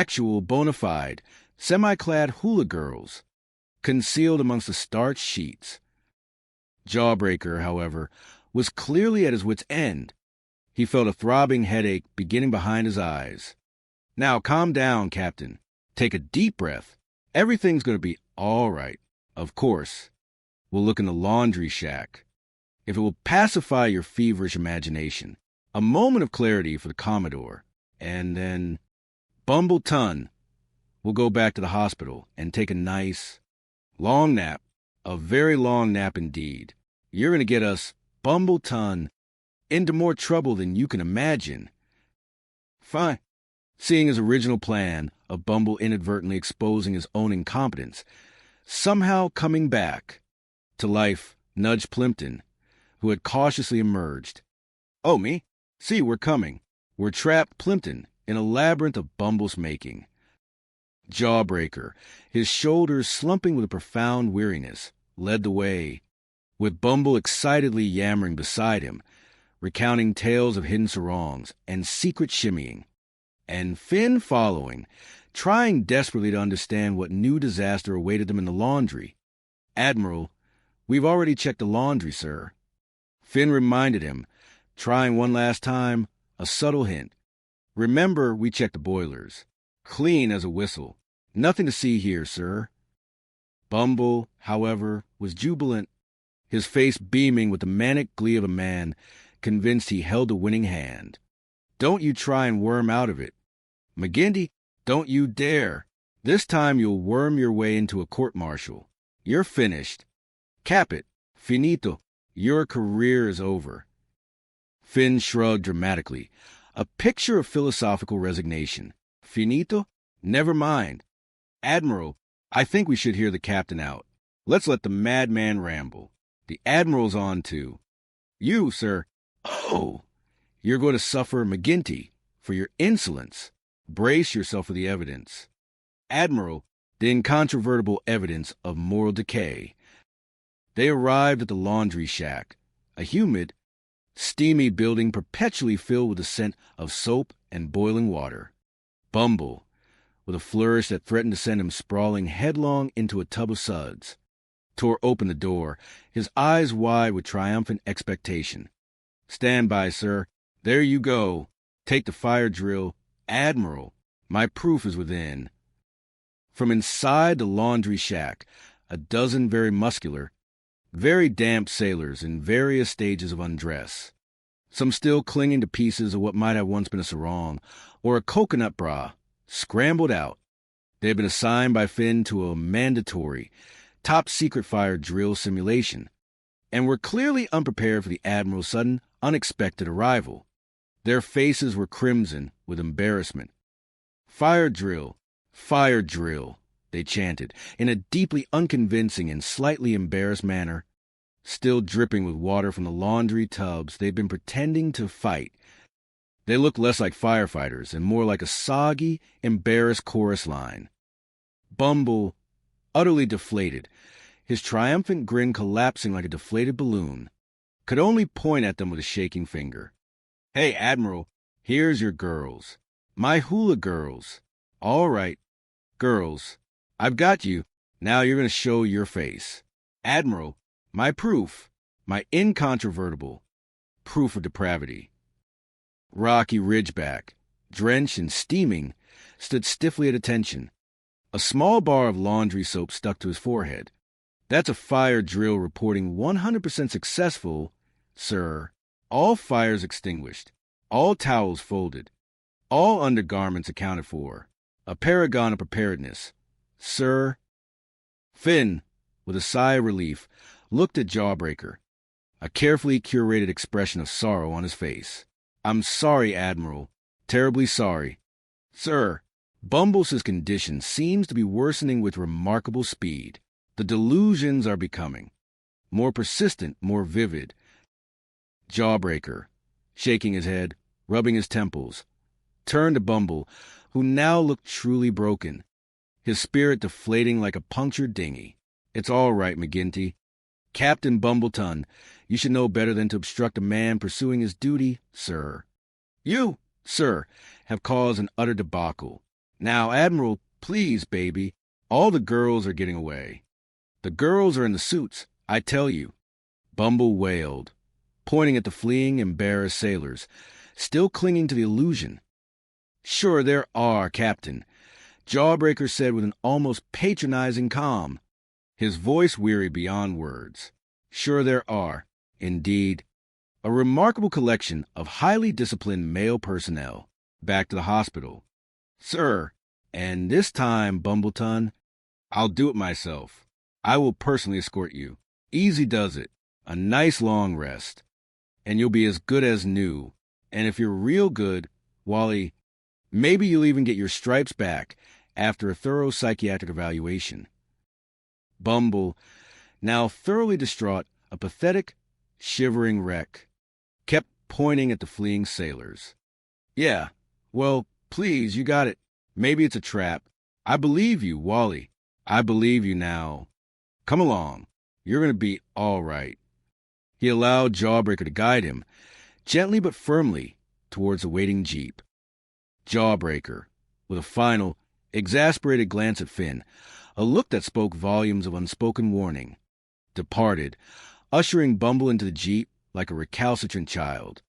actual bona fide, semi-clad hula girls, concealed amongst the starched sheets. Jawbreaker, however, was clearly at his wit's end. He felt a throbbing headache beginning behind his eyes. "Now calm down, Captain. Take a deep breath. Everything's going to be all right. Of course. We'll look in the laundry shack. If it will pacify your feverish imagination. A moment of clarity for the Commodore. And then, Bumble Ton. We'll go back to the hospital and take a nice, long nap. A very long nap indeed. You're going to get us, Bumble Ton, into more trouble than you can imagine." Fine. Seeing his original plan of Bumble inadvertently exposing his own incompetence, somehow coming back to life, nudged Plimpton, who had cautiously emerged. "Oh, me? See, we're coming. We're trapped, Plimpton, in a labyrinth of Bumble's making." Jawbreaker, his shoulders slumping with a profound weariness, led the way, with Bumble excitedly yammering beside him, recounting tales of hidden sarongs and secret shimmying, and Finn following, trying desperately to understand what new disaster awaited them in the laundry. "Admiral, we've already checked the laundry, sir." Finn reminded him, trying one last time, a subtle hint. "Remember, we checked the boilers. Clean as a whistle. Nothing to see here, sir." Bumble, however, was jubilant, his face beaming with the manic glee of a man convinced he held a winning hand. "Don't you try and worm out of it. McGinty, don't you dare. This time you'll worm your way into a court-martial. You're finished. Cap it. Finito. Your career is over." Finn shrugged dramatically, a picture of philosophical resignation. "Finito? Never mind. Admiral, I think we should hear the captain out. Let's let the madman ramble. The Admiral's on too. You, sir. Oh, you're going to suffer, McGinty, for your insolence. Brace yourself for the evidence. Admiral, the incontrovertible evidence of moral decay." They arrived at the laundry shack, a humid, steamy building perpetually filled with the scent of soap and boiling water. Bumble, with a flourish that threatened to send him sprawling headlong into a tub of suds, tore open the door, his eyes wide with triumphant expectation. "Stand by, sir. There you go. Take the fire drill. Admiral, my proof is within." From inside the laundry shack, a dozen very muscular, very damp sailors in various stages of undress, some still clinging to pieces of what might have once been a sarong or a coconut bra, scrambled out. They had been assigned by Finn to a mandatory, top-secret fire drill simulation, and were clearly unprepared for the Admiral's sudden, unexpected arrival. Their faces were crimson with embarrassment. Fire drill, they chanted, in a deeply unconvincing and slightly embarrassed manner, still dripping with water from the laundry tubs they'd been pretending to fight. They looked less like firefighters and more like a soggy, embarrassed chorus line. Bumble, utterly deflated, his triumphant grin collapsing like a deflated balloon, could only point at them with a shaking finger. "Hey, Admiral, here's your girls. My hula girls. All right, girls. I've got you. Now you're going to show your face. Admiral, my proof, my incontrovertible proof of depravity." Rocky Ridgeback, drenched and steaming, stood stiffly at attention. A small bar of laundry soap stuck to his forehead. "That's a fire drill reporting 100% successful, sir. All fires extinguished, all towels folded, all undergarments accounted for. A paragon of preparedness, sir." Finn, with a sigh of relief, looked at Jawbreaker, a carefully curated expression of sorrow on his face. "I'm sorry, Admiral. Terribly sorry. Sir, Bumbles' condition seems to be worsening with remarkable speed. The delusions are becoming more persistent, more vivid." Jawbreaker, shaking his head, rubbing his temples, turned to Bumble, who now looked truly broken, his spirit deflating like a punctured dinghy. "It's all right, McGinty. Captain Bumbleton, you should know better than to obstruct a man pursuing his duty, sir. You, sir, have caused an utter debacle. Now, Admiral, please, baby. All the girls are getting away. The girls are in the suits, I tell you. Bumble wailed, pointing at the fleeing, embarrassed sailors, still clinging to the illusion. Sure there are, Captain, Jawbreaker said with an almost patronizing calm, his voice weary beyond words. Sure there are, indeed. A remarkable collection of highly disciplined male personnel. Back to the hospital. Sir, and this time, Bumbleton, I'll do it myself. I will personally escort you. Easy does it. A nice long rest. And you'll be as good as new. And if you're real good, Wally, maybe you'll even get your stripes back after a thorough psychiatric evaluation. Bumble, now thoroughly distraught, a pathetic, shivering wreck, kept pointing at the fleeing sailors. Yeah, well, please, you got it. Maybe it's a trap. I believe you, Wally. I believe you now. Come along. You're going to be all right. He allowed Jawbreaker to guide him, gently but firmly, towards the waiting jeep. Jawbreaker, with a final, exasperated glance at Finn, a look that spoke volumes of unspoken warning, departed, ushering Bumble into the jeep like a recalcitrant child.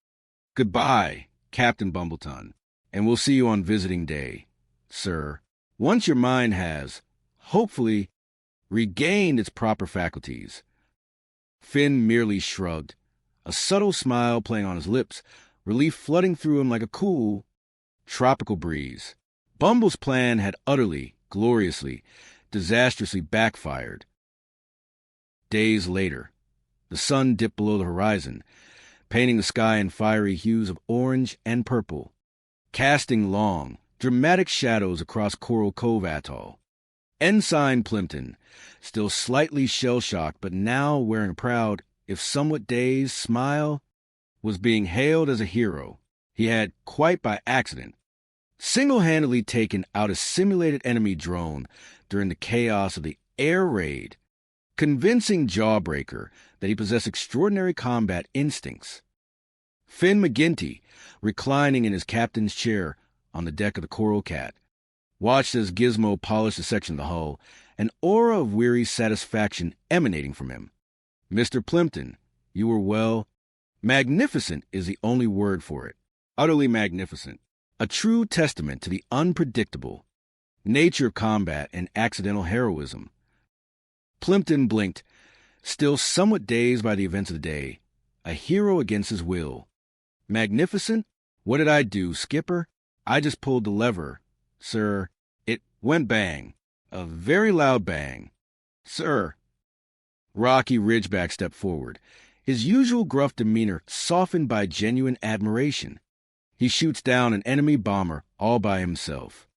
Goodbye, Captain Bumbleton, and we'll see you on visiting day, sir. Once your mind has, hopefully, regained its proper faculties. Finn merely shrugged, a subtle smile playing on his lips, relief flooding through him like a cool, tropical breeze. Bumble's plan had utterly, gloriously, disastrously backfired. Days later, the sun dipped below the horizon, painting the sky in fiery hues of orange and purple, casting long, dramatic shadows across Coral Cove Atoll. Ensign Plimpton, still slightly shell-shocked but now wearing a proud, if somewhat dazed, smile, was being hailed as a hero. He had, quite by accident, single-handedly taken out a simulated enemy drone during the chaos of the air raid, convincing Jawbreaker that he possessed extraordinary combat instincts. Finn McGinty, reclining in his captain's chair on the deck of the Coral Cat, watched as Gizmo polished a section of the hull, an aura of weary satisfaction emanating from him. Mr. Plimpton, you were well. Magnificent is the only word for it. Utterly magnificent. A true testament to the unpredictable nature of combat and accidental heroism. Plimpton blinked, still somewhat dazed by the events of the day. A hero against his will. Magnificent? What did I do, Skipper? I just pulled the lever. Sir, it went bang. A very loud bang. Sir. Rocky Ridgeback stepped forward, his usual gruff demeanor softened by genuine admiration. He shoots down an enemy bomber all by himself.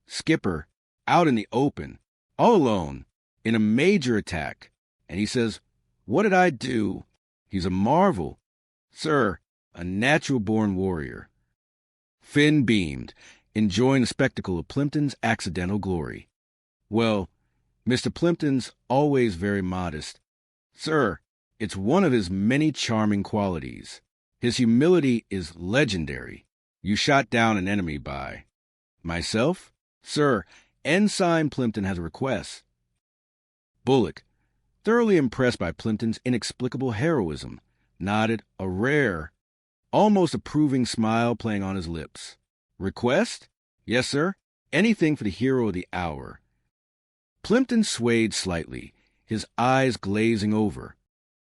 Skipper, out in the open, all alone, in a major attack. And he says, what did I do? He's a marvel. Sir, a natural-born warrior. Finn beamed, enjoying the spectacle of Plimpton's accidental glory. Well, Mr. Plimpton's always very modest. Sir, it's one of his many charming qualities. His humility is legendary. You shot down an enemy by... Myself? Sir, Ensign Plimpton has a request. Bullock, thoroughly impressed by Plimpton's inexplicable heroism, nodded, a rare, almost approving smile playing on his lips. Request? Yes, sir. Anything for the hero of the hour. Plimpton swayed slightly, his eyes glazing over,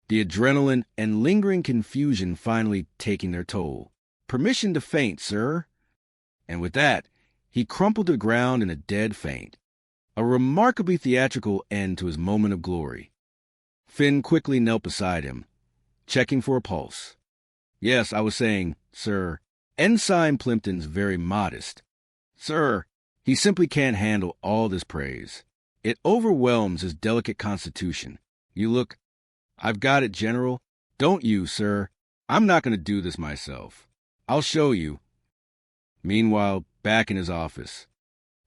the adrenaline and lingering confusion finally taking their toll. Permission to faint, sir. And with that, he crumpled to the ground in a dead faint. A remarkably theatrical end to his moment of glory. Finn quickly knelt beside him, checking for a pulse. Yes, I was saying, sir, Ensign Plimpton's very modest. Sir, he simply can't handle all this praise. It overwhelms his delicate constitution. You look... I've got it, General. Don't you, sir? I'm not going to do this myself. I'll show you. Meanwhile, back in his office,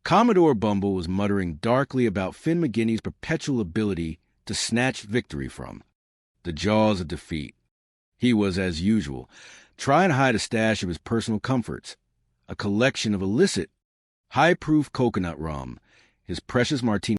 Commodore Bumble was muttering darkly about Finn McGinty's perpetual ability to snatch victory from the jaws of defeat. He was, as usual, trying to hide a stash of his personal comforts, a collection of illicit, high-proof coconut rum, his precious martini